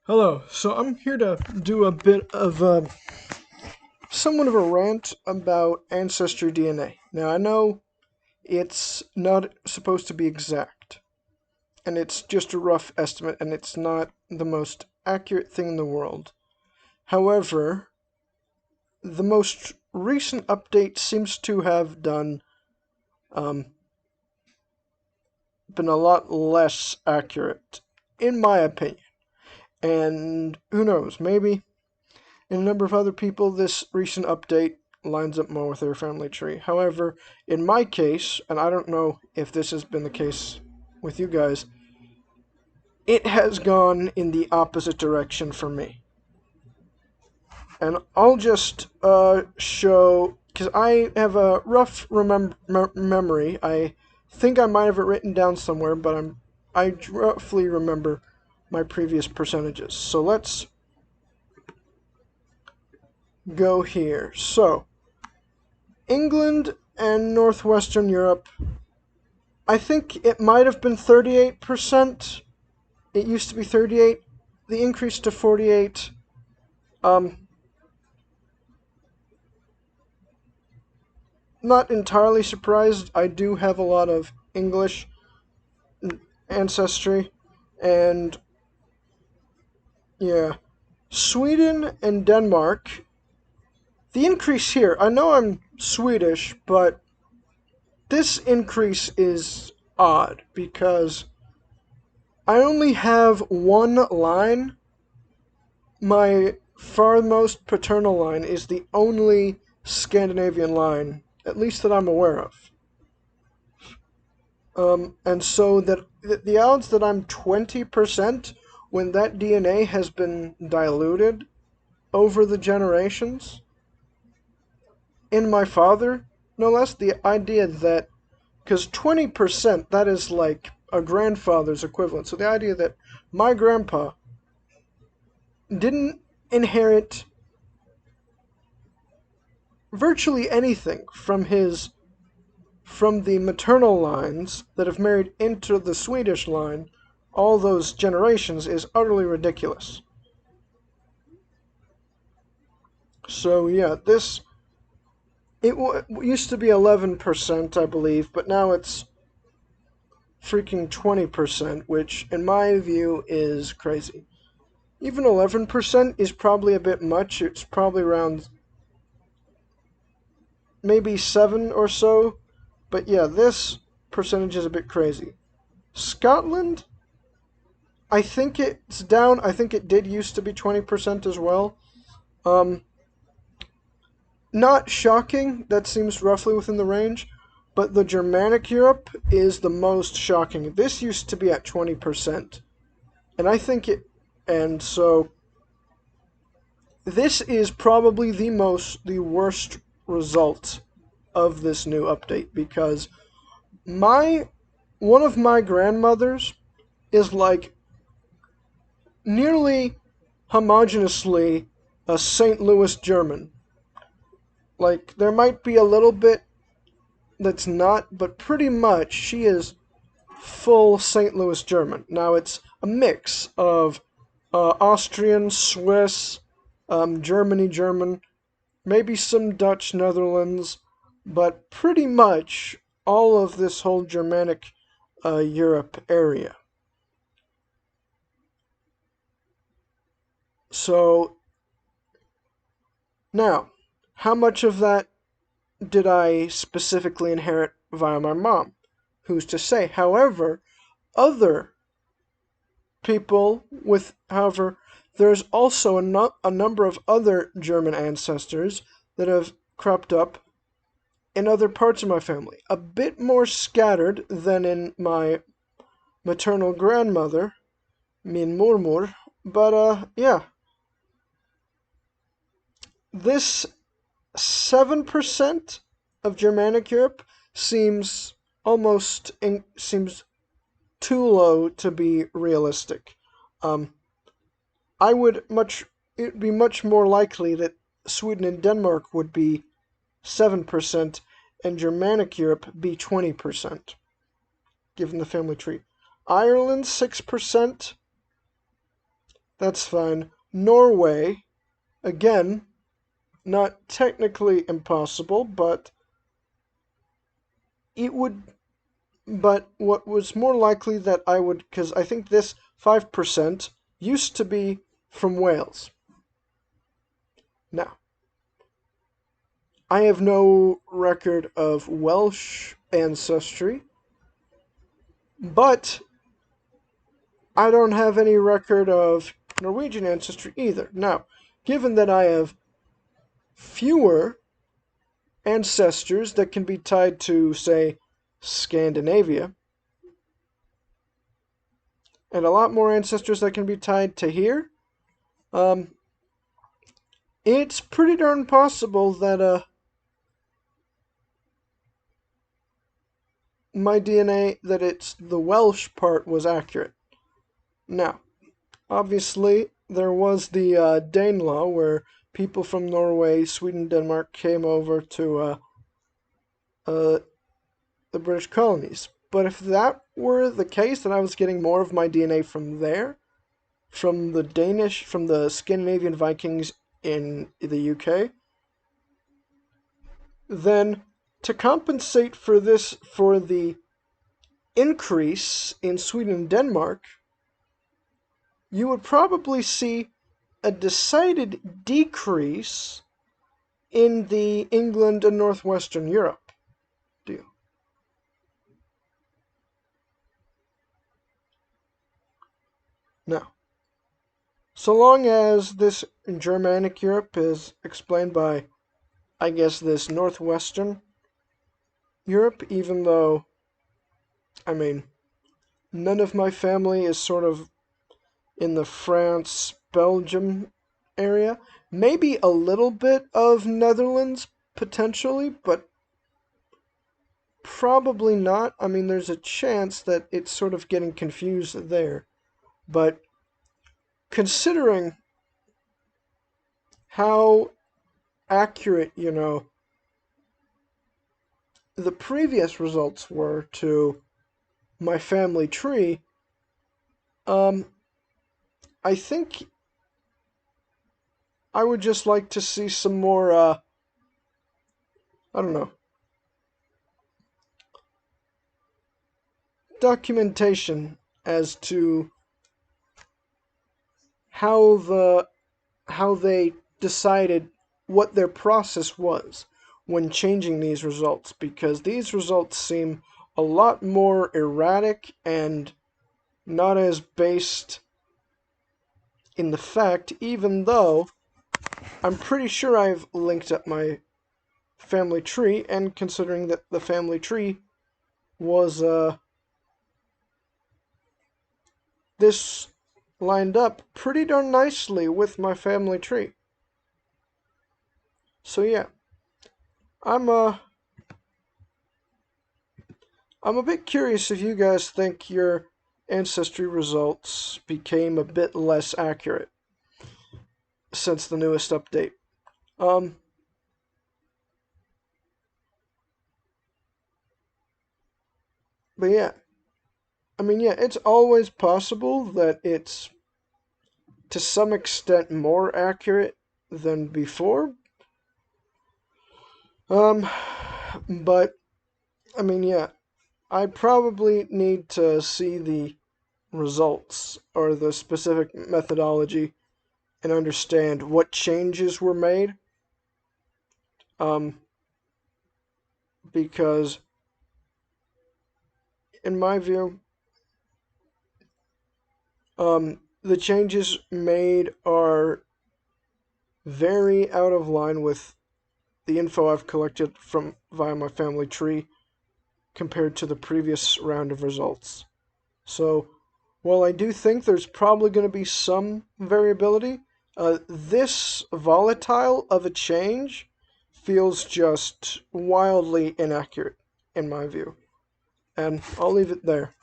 Hello, so I'm here to do a bit of somewhat of a rant about Ancestry DNA. Now, I know it's not supposed to be exact, and it's just a rough estimate, and it's not the most accurate thing in the world. However, the most recent update seems to have um, been a lot less accurate, in my opinion. And who knows, maybe in a number of other people, this recent update lines up more with their family tree. However, in my case, and I don't know if this has been the case with you guys, it has gone in the opposite direction for me. And I'll just show, because I have a rough memory. I think I might have it written down somewhere, but I roughly remember my previous percentages. So let's go here. So, England and Northwestern Europe, I think it might have been 38%. It used to be 38. The increase to 48. Um, Not entirely surprised. I do have a lot of English ancestry. And yeah, Sweden and Denmark. The increase here, I know I'm Swedish, but this increase is odd because I only have one line. My farmost paternal line is the only Scandinavian line, at least that I'm aware of. And so that the odds that I'm 20% when that DNA has been diluted over the generations, in my father, no less, the idea that, because 20%, that is like a grandfather's equivalent. So the idea that my grandpa didn't inherit virtually anything from the maternal lines that have married into the Swedish line, all those generations, is utterly ridiculous. So yeah, used to be 11%, I believe, but now it's freaking 20%, which in my view is crazy. Even 11% is probably a bit much. It's probably around maybe 7 or so. But yeah, this percentage is a bit crazy. Scotland, I think it's down. I think it did used to be 20% as well. Um, Not shocking. That seems roughly within the range. But the Germanic Europe is the most shocking. This used to be at 20%. And I think it. And so. This is probably the worst result of this new update because my. One of my grandmothers is like nearly homogeneously a St. Louis German. Like, there might be a little bit that's not, but pretty much she is full St. Louis German. Now, it's a mix of Austrian, Swiss, German, maybe some Dutch, Netherlands, but pretty much all of this whole Germanic Europe area. So, now, how much of that did I specifically inherit via my mom? Who's to say? However, other however, there's also a number of other German ancestors that have cropped up in other parts of my family. A bit more scattered than in my maternal grandmother, min mormor, but yeah. This 7% of Germanic Europe seems too low to be realistic. Um, I would much It'd be much more likely that Sweden and Denmark would be 7% and Germanic Europe be 20%, given the family tree. Ireland 6%. That's fine. Norway, again, not technically impossible, but it would. But what was more likely that I would, because I think this 5% used to be from Wales. Now, I have no record of Welsh ancestry, but I don't have any record of Norwegian ancestry either. Now, given that I have fewer ancestors that can be tied to, say, Scandinavia, and a lot more ancestors that can be tied to here, um, it's pretty darn possible that my DNA, that it's the Welsh part was accurate. Now, obviously, there was the Danelaw, where people from Norway, Sweden, Denmark came over to uh, the British colonies. But if that were the case, then I was getting more of my DNA from there, from the Danish, from the Scandinavian Vikings in the UK, then to compensate for this, for the increase in Sweden and Denmark, you would probably see a decided decrease in the England and Northwestern Europe deal. Now, so long as this Germanic Europe is explained by, I guess, this Northwestern Europe, even though, I mean, none of my family is sort of in the France, Belgium area. Maybe a little bit of Netherlands, potentially, but probably not. I mean, there's a chance that it's sort of getting confused there. But considering how accurate, the previous results were to my family tree, um, I think I would just like to see some more, I don't know, documentation as to how they decided what their process was when changing these results, because these results seem a lot more erratic and not as based in the fact, even though I'm pretty sure I've linked up my family tree, and considering that the family tree was this lined up pretty darn nicely with my family tree. So yeah, I'm uh I'm a bit curious if you guys think your ancestry results became a bit less accurate since the newest update. Um but yeah, I mean, yeah, it's always possible that it's to some extent more accurate than before. Um but I mean, yeah, I probably need to see the results or the specific methodology and understand what changes were made. Um, because in my view, the changes made are very out of line with the info I've collected from via my family tree compared to the previous round of results. So, while I do think there's probably going to be some variability, this volatile of a change feels just wildly inaccurate in my view. And I'll leave it there.